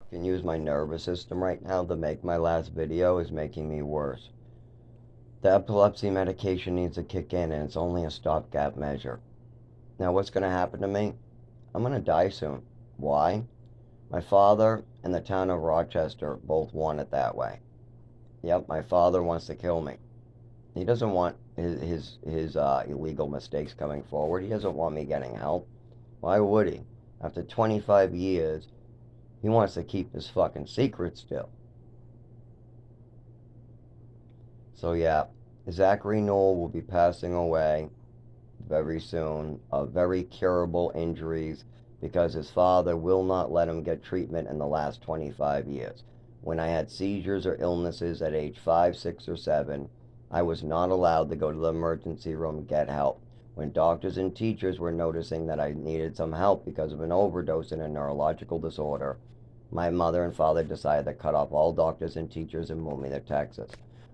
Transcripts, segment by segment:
can use my nervous system right now to make my last video is making me worse. The epilepsy medication needs to kick in, and it's only a stopgap measure. Now, what's going to happen to me? I'm going to die soon. Why? My father and the town of Rochester both want it that way. Yep, my father wants to kill me. He doesn't want his illegal mistakes coming forward. He doesn't want me getting help. Why would he? After 25 years, he wants to keep his fucking secret still. So yeah, Zachary Knoll will be passing away very soon of very curable injuries because his father will not let him get treatment in the last 25 years. When I had seizures or illnesses at age 5, 6, or 7, I was not allowed to go to the emergency room and get help. When doctors and teachers were noticing that I needed some help because of an overdose and a neurological disorder, my mother and father decided to cut off all doctors and teachers and move me to Texas.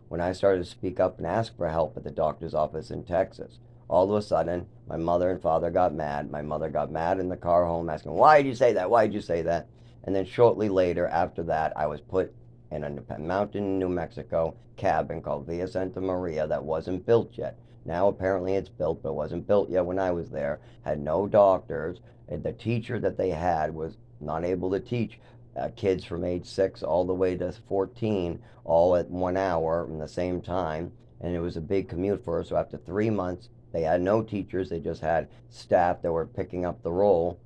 When I started to speak up and ask for help at the doctor's office in Texas, all of a sudden, my mother and father got mad. My mother got mad in the car home asking, "Why did you say that? Why did you say that?" And then shortly later, after that, I was put in a mountain, New Mexico cabin called Villa Santa Maria that wasn't built yet. Now apparently it's built, but wasn't built yet when I was there. Had no doctors. And the teacher that they had was not able to teach kids from age 6 all the way to 14 all at 1 hour in the same time. And it was a big commute for us. So after 3 months, they had no teachers. They just had staff that were picking up the role.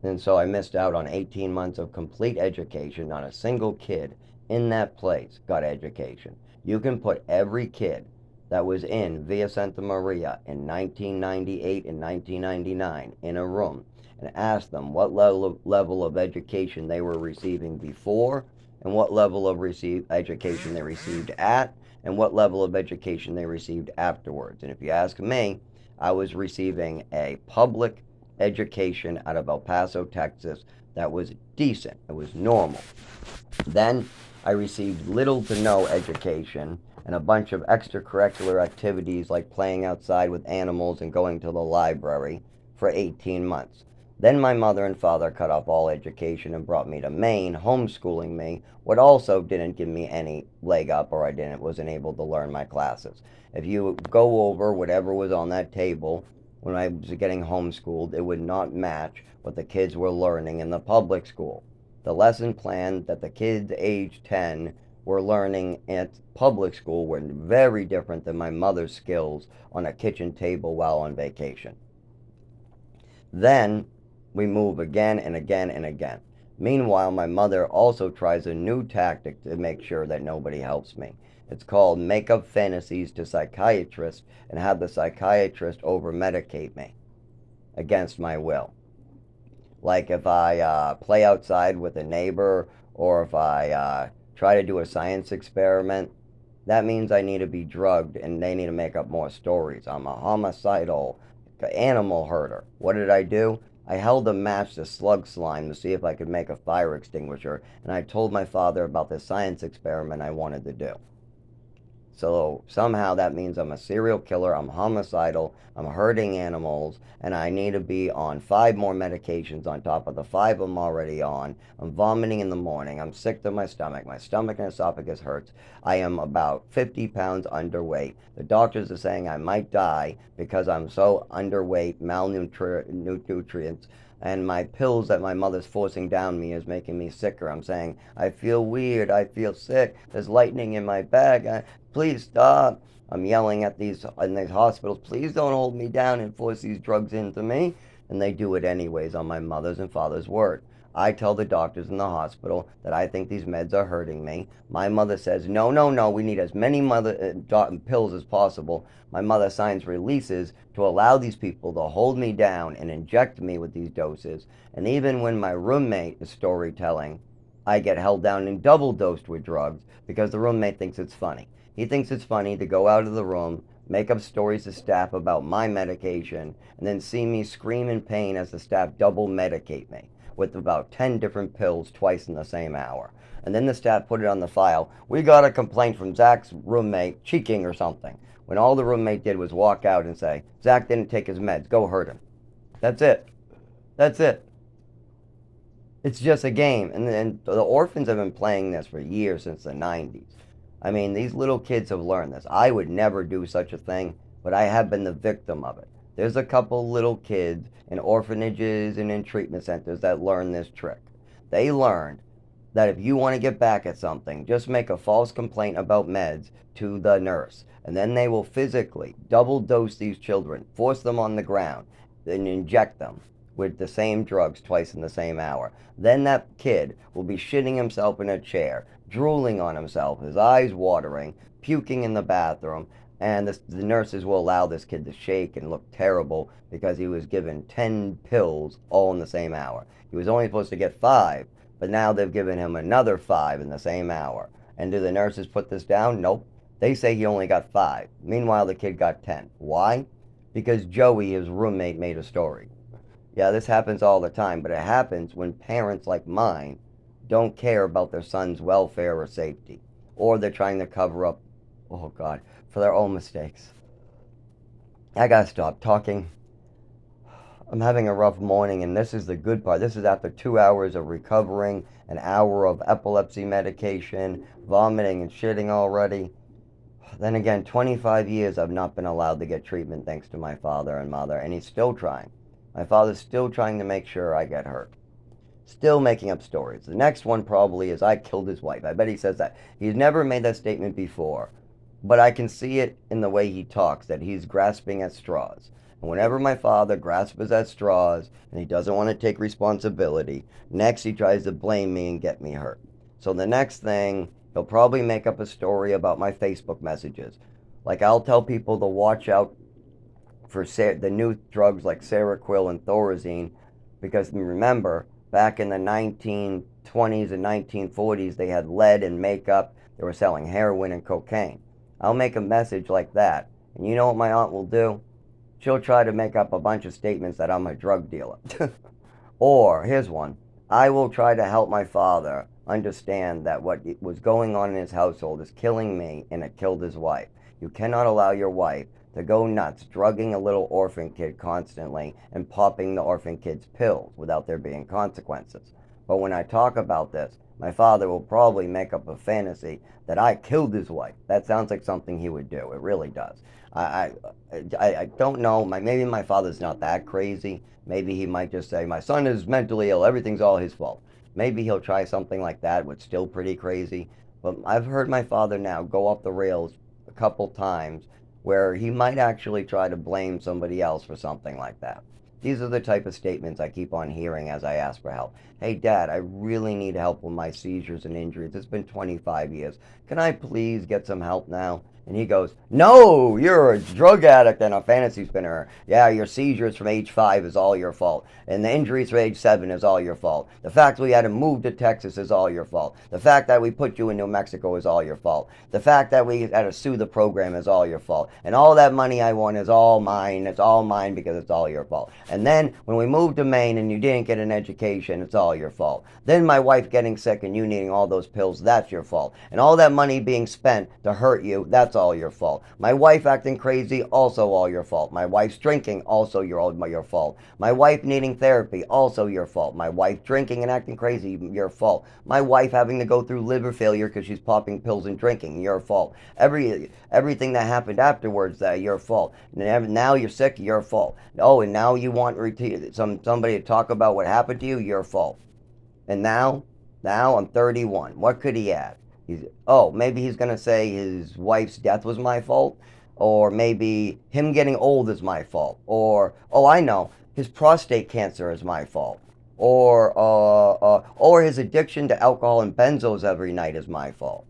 And so I missed out on 18 months of complete education. Not a single kid in that place got education. You can put every kid that was in Villa Santa Maria in 1998 and 1999 in a room and ask them what level of education they were receiving before and what level of education they received at and what level of education they received afterwards. And if you ask me, I was receiving a public education out of El Paso, Texas that was decent. It was normal. Then I received little to no education and a bunch of extracurricular activities like playing outside with animals and going to the library for 18 months. Then my mother and father cut off all education and brought me to Maine, homeschooling me, what also didn't give me any leg up or wasn't able to learn my classes. If you go over whatever was on that table when I was getting homeschooled, it would not match what the kids were learning in the public school. The lesson plan that the kids age 10 were learning at public school were very different than my mother's skills on a kitchen table while on vacation. Then we move again and again and again. Meanwhile, my mother also tries a new tactic to make sure that nobody helps me. It's called make up fantasies to psychiatrists and have the psychiatrist over medicate me against my will. Like if I play outside with a neighbor or if I try to do a science experiment, that means I need to be drugged and they need to make up more stories. I'm a homicidal animal herder. What did I do? I held a match to slug slime to see if I could make a fire extinguisher, and I told my father about the science experiment I wanted to do. So somehow that means I'm a serial killer, I'm homicidal, I'm hurting animals, and I need to be on 5 more medications on top of the 5 I'm already on. I'm vomiting in the morning, I'm sick to my stomach and esophagus hurts. I am about 50 pounds underweight. The doctors are saying I might die because I'm so underweight, malnutrients, and my pills that my mother's forcing down me is making me sicker. I'm saying, I feel weird, I feel sick, there's lightning in my bag, please stop. I'm yelling at these in these hospitals, please don't hold me down and force these drugs into me. And they do it anyways on my mother's and father's word. I tell the doctors in the hospital that I think these meds are hurting me. My mother says, no, no, no, we need as many pills as possible. My mother signs releases to allow these people to hold me down and inject me with these doses. And even when my roommate is storytelling, I get held down and double dosed with drugs because the roommate thinks it's funny. He thinks it's funny to go out of the room, make up stories to staff about my medication, and then see me scream in pain as the staff double medicate me with about 10 different pills twice in the same hour. And then the staff put it on the file. We got a complaint from Zach's roommate cheeking or something. When all the roommate did was walk out and say, Zach didn't take his meds, go hurt him. That's it. That's it. It's just a game. And the orphans have been playing this for years, since the 90s. I mean, these little kids have learned this. I would never do such a thing, but I have been the victim of it. There's a couple little kids in orphanages and in treatment centers that learn this trick. They learned that if you want to get back at something, just make a false complaint about meds to the nurse, and then they will physically double dose these children, force them on the ground, and inject them with the same drugs twice in the same hour. Then that kid will be shitting himself in a chair, drooling on himself, his eyes watering, puking in the bathroom, and the nurses will allow this kid to shake and look terrible because he was given 10 pills all in the same hour. He was only supposed to get 5, but now they've given him another 5 in the same hour. And do the nurses put this down? Nope. They say he only got 5. Meanwhile, the kid got 10. Why? Because Joey, his roommate, made a story. Yeah, this happens all the time, but it happens when parents like mine don't care about their son's welfare or safety, or they're trying to cover up, oh God, for their own mistakes. I gotta stop talking. I'm having a rough morning, and this is the good part. This is after 2 hours of recovering, an hour of epilepsy medication, vomiting and shitting already. Then again, 25 years I've not been allowed to get treatment thanks to my father and mother, and he's still trying. My father's still trying to make sure I get hurt. Still making up stories. The next one probably is I killed his wife. I bet he says that. He's never made that statement before, but I can see it in the way he talks that he's grasping at straws. And whenever my father grasps at straws and he doesn't want to take responsibility, next he tries to blame me and get me hurt. So the next thing, he'll probably make up a story about my Facebook messages. Like I'll tell people to watch out for the new drugs like Seroquel and Thorazine, because remember, back in the 1920s and 1940s, they had lead in makeup. They were selling heroin and cocaine. I'll make a message like that, and you know what my aunt will do? She'll try to make up a bunch of statements that I'm a drug dealer. Or, here's one. I will try to help my father understand that what was going on in his household is killing me and it killed his wife. You cannot allow your wife to go nuts drugging a little orphan kid constantly and popping the orphan kid's pills without there being consequences. But when I talk about this, my father will probably make up a fantasy that I killed his wife. That sounds like something he would do. It really does. I, I don't know. Maybe my father's not that crazy. Maybe he might just say, my son is mentally ill. Everything's all his fault. Maybe he'll try something like that, which is still pretty crazy. But I've heard my father now go off the rails a couple times where he might actually try to blame somebody else for something like that. These are the type of statements I keep on hearing as I ask for help. Hey, Dad, I really need help with my seizures and injuries. It's been 25 years. Can I please get some help now? And he goes, no, you're a drug addict and a fantasy spinner. Yeah, your seizures from age 5 is all your fault. And the injuries from age 7 is all your fault. The fact we had to move to Texas is all your fault. The fact that we put you in New Mexico is all your fault. The fact that we had to sue the program is all your fault. And all that money I won is all mine. It's all mine because it's all your fault. And then when we moved to Maine and you didn't get an education, it's all your fault. Then my wife getting sick and you needing all those pills, that's your fault. And all that money being spent to hurt you, that's all your fault. My wife acting crazy, also all your fault. My wife's drinking, also your fault. My wife needing therapy, also your fault. My wife drinking and acting crazy, your fault. My wife having to go through liver failure because she's popping pills and drinking, your fault. Everything that happened afterwards, your fault. Now you're sick, your fault. Oh, and now you want somebody to talk about what happened to you, your fault. And now I'm 31. What could he add? Maybe he's going to say his wife's death was my fault. Or maybe him getting old is my fault. Or, I know, his prostate cancer is my fault. Or his addiction to alcohol and benzos every night is my fault.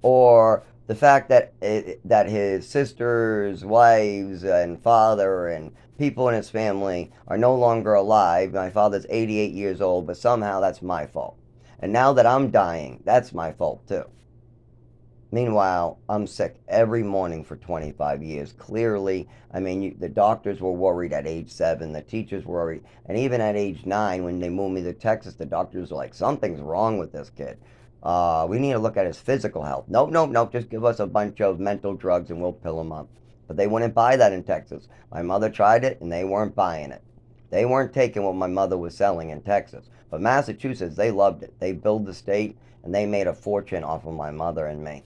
Or the fact that his sisters, wives, and father and people in his family are no longer alive. My father's 88 years old, but somehow that's my fault. And now that I'm dying, that's my fault too. Meanwhile, I'm sick every morning for 25 years. Clearly, I mean, the doctors were worried at age 7, the teachers were worried, and even at age 9, when they moved me to Texas, the doctors were like, something's wrong with this kid. We need to look at his physical health. Nope, nope, nope, just give us a bunch of mental drugs and we'll pill him up. But they wouldn't buy that in Texas. My mother tried it and they weren't buying it. They weren't taking what my mother was selling in Texas. But Massachusetts, they loved it. They billed the state, and they made a fortune off of my mother and me.